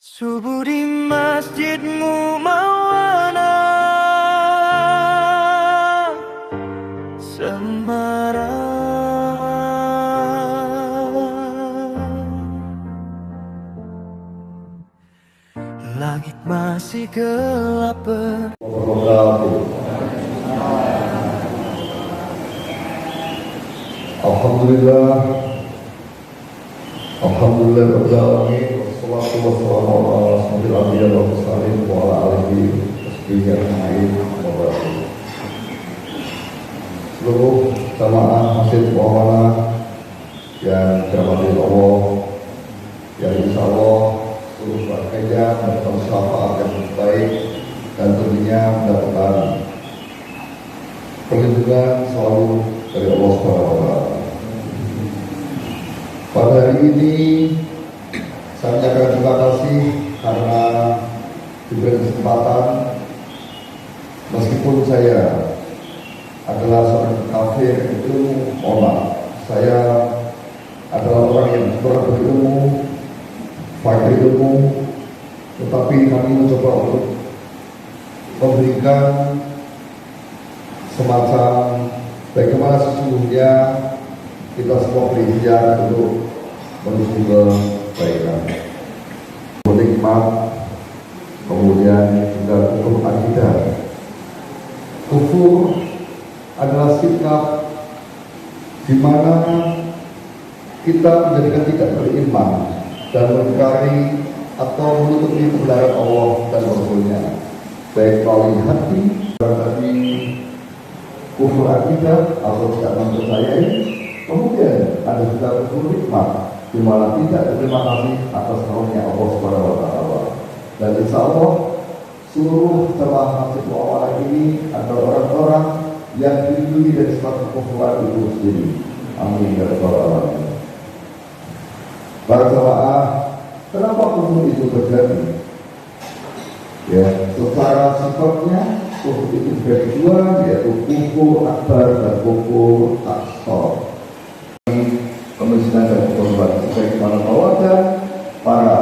Subuh di masjidmu mawana Semarang, langit masih gelap Alhamdulillah Rabbil alamin wassalatu wassalamu ala asyrofil anbiya'i wal mursalin wa ala alihi washabihi ajma'in wa ba'du. Seluruh jamaah Masjid Muhammadiyah yang dirahmati Allah, yang insyaallah seluruh keluarganya mendapat syafaat yang baik dan tentunya mendapatkan perlindungan selalu dari Allah Subhanahu wa taala. Pada hari ini saya menyampaikan terima kasih karena diberi kesempatan, meskipun saya adalah seorang kafir itu, mohon maaf, saya adalah orang yang kurang berilmu, fakir ilmu, tetapi kami mencoba untuk memberikan semacam bagaimana sesungguhnya kita semua berikhtiar untuk menuju kebaikan, menikmat, kemudian juga hukum akidah. Kufur adalah sikap di mana kita menjadikan tidak beriman dan mengingkari atau menutupi kebenaran Allah dan Rasul-Nya, baik melalui hati dan tadi kufur akidah atau tidak mempercayai. Kemudian ada juga kufur nikmat, di mana tidak berterima kasih atas karunia Allah Subhanahu wa taala. Dan insya Allah seluruh jemaah Masjid Muhammadiyah ini adalah orang-orang yang dilindungi dari sifat kekufuran itu sendiri. Amin ya rabbal alamin. Para jemaah, kenapa kufur itu terjadi? Ya, secara sifatnya kufur itu dibagi dua, yaitu kufur akbar dan kufur asghar. Kemiskinan dan korban sebagaimana tawadan para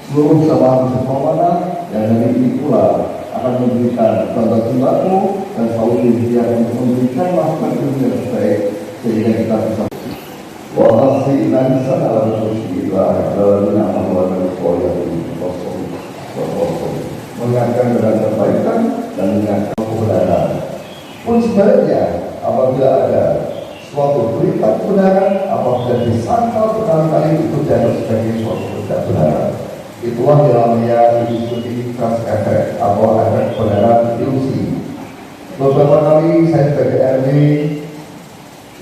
seluruh jamaah Masjid Muhammadiyah yang hari ini pula akan memberikan bantuan sembako dan selalu berikhtiar untuk memberikan masukan ilmu yang baik sehingga kita bisa wahasi insan ala rasulillah dalam amal dan mengingatkan dengan kebaikan dan mengingatkan kebenaran. Pun sebaliknya apabila ada suatu berita kebenaran, apabila disangkal berkali-kali itu dianggap sebagai suatu ketidakbenaran. Itulah dalamnya ilusi trust effect atau efek kebenaran ilusi. Beberapa kali saya sebagai RW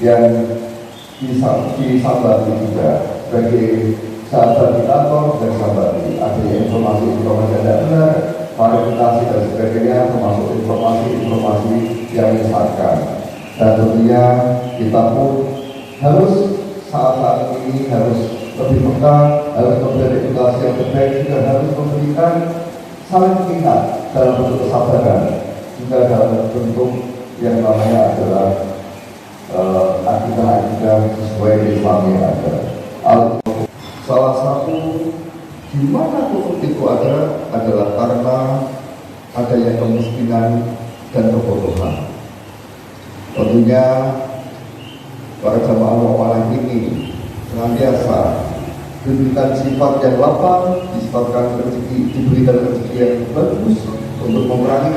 yang disambati juga sebagai sahabat di kantor dan sambati adanya informasi yang tidak benar, klarifikasi dan sebagainya, termasuk informasi yang menyesatkan. Dan tentunya kita pun harus saat ini harus lebih peka, harus memberikan edukasi yang terbaik, juga harus memberikan saling mengingat dalam bentuk kesabaran, juga dalam bentuk yang namanya adalah akidah sesuai Islam yang ada. Salah satu di mana kufur itu adalah karena adanya kemiskinan dan kebodohan. Tentunya para jamaah Muhammadiyah ini senantiasa diberikan sifat yang lapang, diberikan rezeki yang bagus untuk memerangi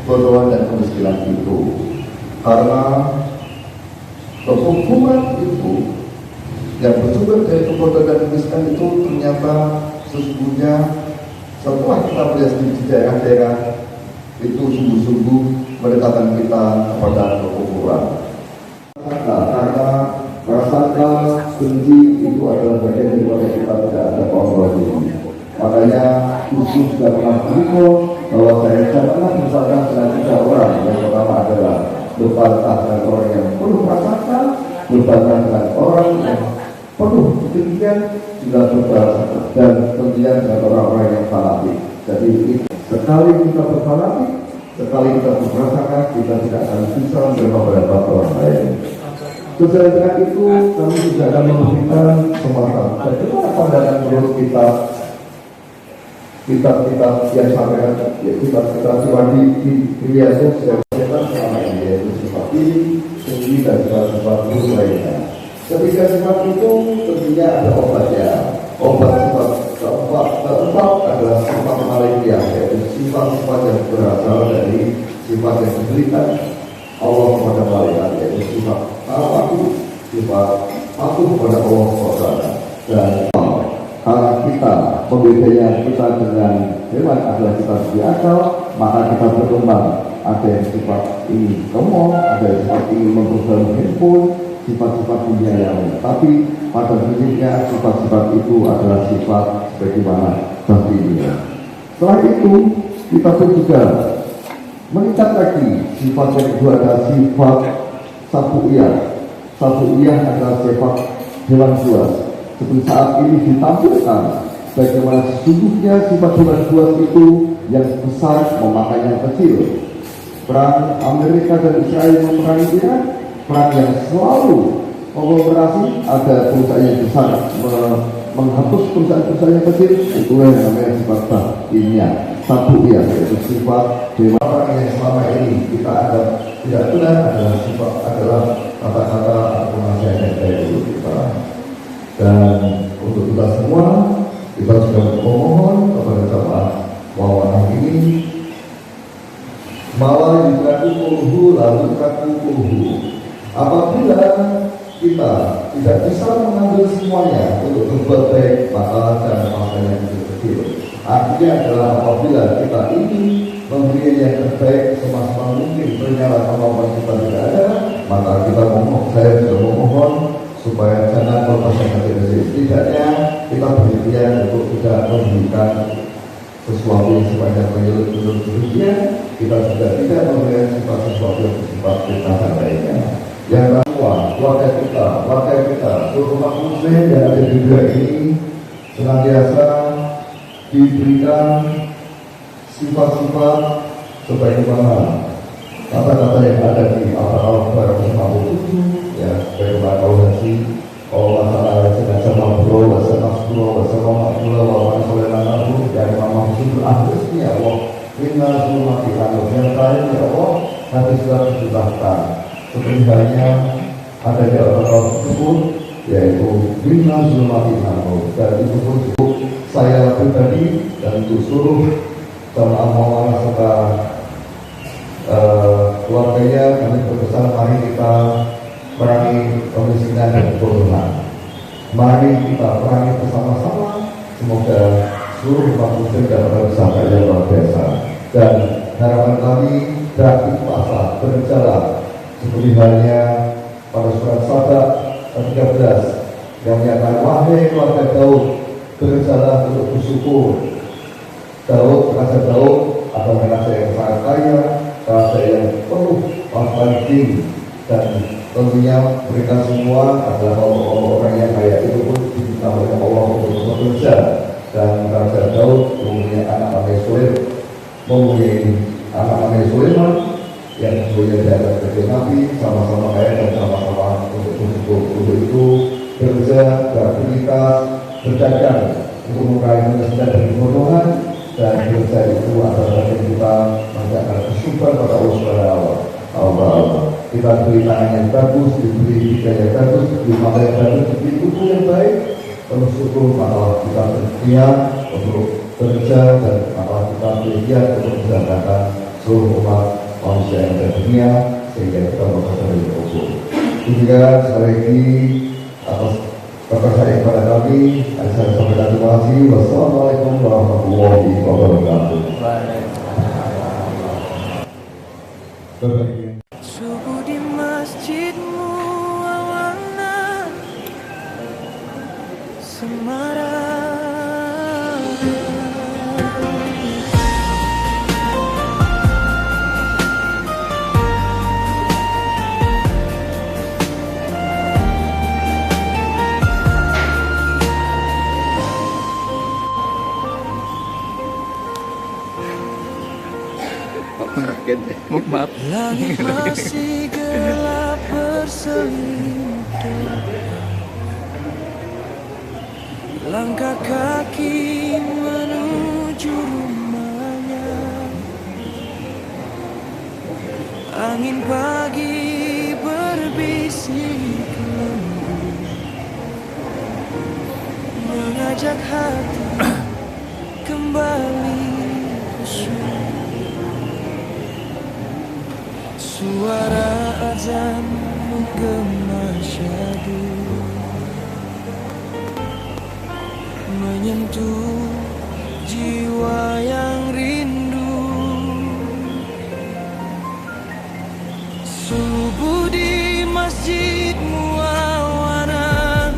kebodohan dan kemiskinan itu. Karena kekufuran itu yang bersumber dari kebodohan dan kemiskinan itu ternyata sesungguhnya setelah kita melihat di daerah-daerah itu sungguh-sungguh mendekatkan kita kepada kekufuran. Karena prasangka benci itu adalah bagian daripada kita tidak ada kontrol ini. Makanya khusus sudah pernah beritahu bahwa saya janganlah misalkan dengan tiga orang. Yang pertama adalah berbantah dengan orang yang penuh prasangka, berbantah dengan orang yang penuh kedengkian, juga berprasangka, dan tentunya dengan orang-orang yang fanatik. Jadi sekali kita berfanatik, sekali kita berprasangka, kita tidak akan bisa menerima pendapat orang lain. Sesuai dengan itu, kami juga akan memberikan semacam bagaimana pandangan menurut kita kitab-kitab yang sampaikan, ya kitab-kitab sifat di Yesus yang setan selama ini, yaitu sifat ini, tinggi dan sifat-sifat buruk lainnya. Ketiga sifat itu tentunya ada obatnya. Obat sifat keempat adalah sifat malaikat, yaitu sifat-sifat yang berasal dari sifat yang diberikan Allah kepada malaikat, yaitu sifat patuh, sifat patuh kepada Allah SWT. Dan kalau kita pembedanya kita dengan hewan adalah kita berakal, maka kita berkembang. Ada yang sifat ini gemuk, ada yang sifat ini memperdalam handphone, sifat-sifat dunia yang lain. Tapi pada prinsipnya sifat-sifat itu adalah sifat sebagaimana batinnya. Setelah itu kita pun juga meningkat lagi. Sifat yang kedua adalah sifat sabu'iyah. Sabu'iyah adalah sifat hewan buas. Seperti saat ini ditampilkan bagaimana sesungguhnya sifat hewan buas itu yang besar memakan yang kecil. Perang Amerika dan Israel memerangi Iran, perang yang selalu mengkolaborasi, ada perusahaan yang besar menghapus perusahaan-perusahaan yang kecil. Itulah yang namanya sifat batinnya, sabu'iyah, yaitu sifat dewa. Orang yang selama ini kita anggap tidak benar adalah sifat, adalah kata-kata atau nasihat yang baik dulu kita. Dan untuk kita semua, kita sudah memohon kepada jemaat wawanah ini, malah dikaku lalu kaku. Apabila kita tidak bisa mengambil semuanya untuk berbuat baik, maka jangan makan yang kecil. Artinya adalah apabila kita ingin memberi yang terbaik semaksimal mungkin, ternyata kemampuan kita tidak ada, maka kita saya juga memohon supaya jangan melepaskan kecil. Setidaknya kita berikhtiar untuk tidak memberikan sesuatu yang sifatnya menyulut dunia. Kita juga tidak memberikan sifat sesuatu yang bersifat fitnah dan lainnya. Yang kedua, warga kita, seluruh umat muslim yang ada di dunia ini senantiasa diberikan sifat-sifat sebagaimana kata-kata yang ada di Al-Baqarah 157, ya, sebagaimana kaulasi Allah Ta'ala sengaja mabrur wa sanasbur wa sanama'ula wa manasulananahu dan mamahusibul ahlisnya Allah inna zulmati anu yang lain ya Allah nanti sudah disebutkan seperti halnya ada di Al-Baqarah tersebut, yaitu inna zulmati anu, dan itu pun saya pribadi dan untuk seluruh jamaah Maulana serta keluarganya, kami berpesan mari kita perangi kemiskinan dan kebodohan. Mari kita perangi bersama-sama. Semoga seluruh umat muslim dapat bersama yang luar biasa. Dan harapan kami beraktif puasa berjalan seperti halnya pada surat Sadat 13 yang menyatakan wahai keluarga Daud, berjalan untuk bersyukur. Raja Daud adalah raja yang sangat kaya, raja yang penuh fasilitas, dan tentunya mereka semua adalah orang yang kaya itu pun diminta oleh Allah untuk bekerja. Dan Raja Daud mempunyai anak namanya Sulaiman yang sebenarnya dianggap sebagai nabi, sama-sama kaya dan sama-sama untuk itu bekerja, beraktivitas, berdagang untuk meraih kemiskinan dan kebodohan. Dan bekerja itu adalah yang kita menjaga bersyukur pada Allah Subhanahu wa Ta'ala. Kita beri tangan yang bagus, diberi pikiran yang bagus, diberi mata yang bagus, diberi tubuh yang baik. Bersyukur maka kita bersedia untuk bekerja dan maka kita bersedia untuk menjalankan seluruh umat manusia yang ada di dunia sehingga kita bekerja dari Allah. Juga sekali lagi atas perkataan kepada kami, saya sampaikan terima kasih. Wassalamualaikum warahmatullahi wabarakatuh. Subuh di masjidmu awana Semarang. Maaf. Langit masih gelap berselimut, langkah kaki menuju Angin pagi berbisik lembut, mengajak hati kembali khusyuk. Suara azan menggema syahdu, menyentuh jiwa yang rindu. Subuh di masjid muawana,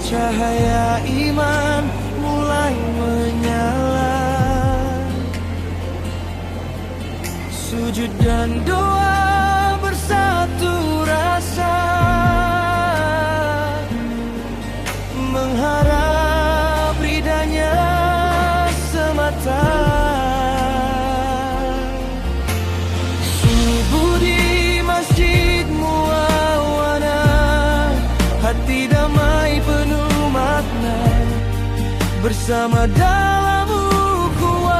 cahaya iman mulai menyala. Sujud dan doa bersatu rasa, mengharap ridhanya semata. Subuh di masjid muawana, hati damai penuh makna, bersama dalam ukhuwah,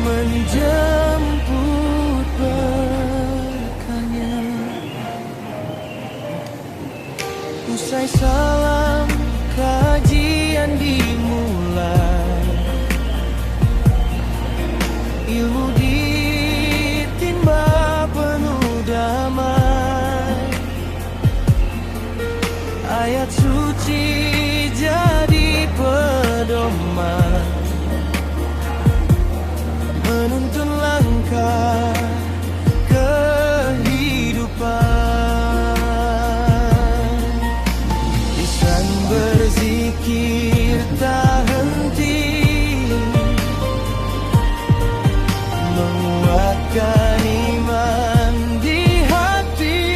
menjemput berkahnya. Usai salam kajian dimulai, ilmu ditimba penuh damai. Ayat suci jadi pedoman, menuntun langkah kehidupan. Lisan berzikir tak henti, menguatkan iman di hati.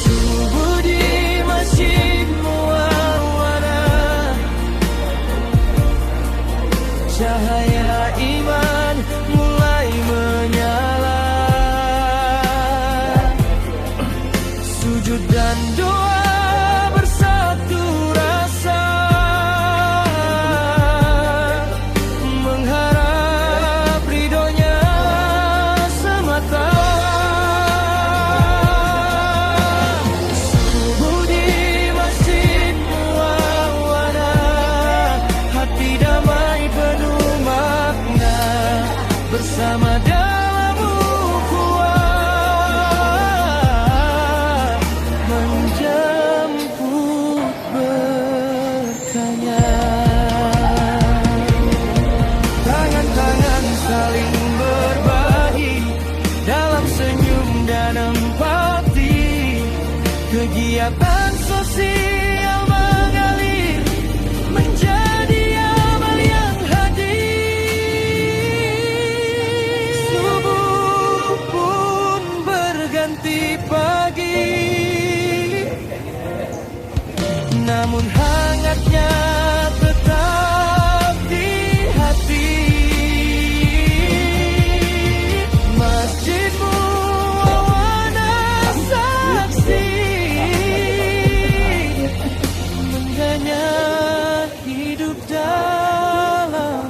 Subuh di masjid muawana, cahaya iman mulai menyala. Sujud dan doa bersatu rasa, mengharap ridhonya semata. Subuh di masjid muawana, hati damai penuh makna, bersama dalam ukhuwah, menjemput berkahnya. Tangan-tangan saling berbagi dalam senyum dan empati, kegiatan sosial mengalir menjadi amal yang hadir. Subuh pun berganti pagi, namun hangatnya tetap di hati. Masjid muawana saksi, mengganya hidup dalam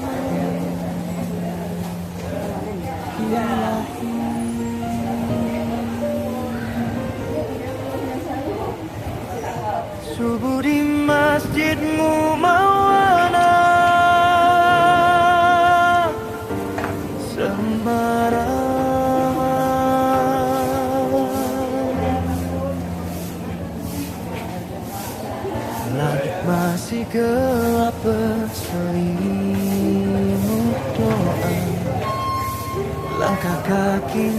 ilahi. Subuh di masjidmu mawana, sembara. Langit masih gelap berselimut doa, langkah kaki